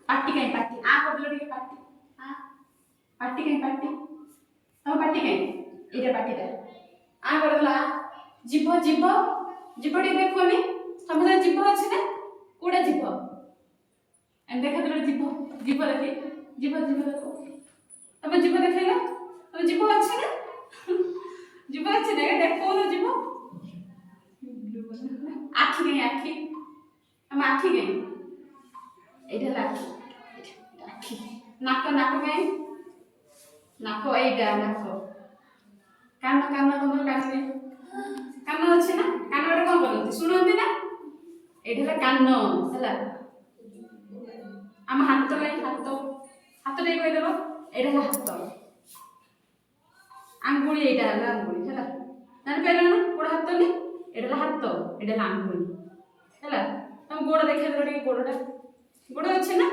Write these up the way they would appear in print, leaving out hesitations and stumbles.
पाटी कहीं पाटी आ कर लो ठीक पाटी आ पाटी कहीं पाटी तम पाटी कहीं इधर पाटी दे आ कर ला जीव जीव जीव टी देखोनी तम से जीव अछि ना कोडा जीव एम देखा तो जीव जीव देखी जीव जीव देखो तम जीव देखैला तम जीव अछि ना जीव अछि ना देखो ना जीव आखी कहीं आखी हम आखी कहीं इधर आखी आखी नाक नाक कहीं नाक एटा नाक कान कान तुम कान में कान अच्छे ना कान रे कौन करती सुनती ना एटा कान हला आम हाथ लाई हाथ हाथ टे कहि देबो एटा हाथ आंगुली एटा हला आंगुली हला जान पेला ना कोड हाथ नी एटा हाथ एटा आंगुली हला तुम गोड़ देखा दो टे गोड़टा गोड़ अच्छे ना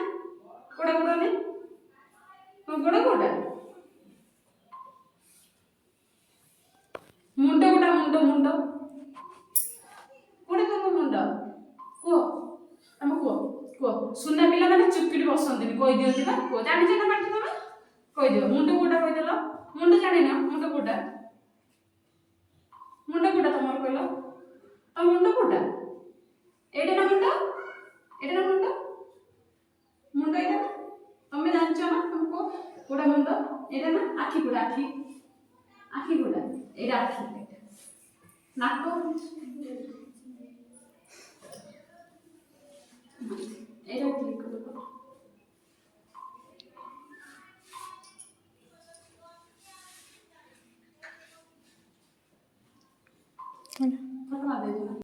गोड़ गोड़ ने तुम गोड़ गोड़ा मुंड गोटा मुंड मुंड कोड़े तुम मुंड को तुम को सुना पिला माने चुपकिटी बसंती कहि दियंती बा को जानि जे ना पाटी तुम कहि दियो मुंड गोटा कहि देलो मुंड जानि ना मुंड गोटा तुमर कहलो तुम मुंड गोटा एडे ना मुंड मुंड एडे ना तुम जानछो ना तुमको गोटा मुंड एडे ना आखी गोटा आखी गोटा एडा आखी नाक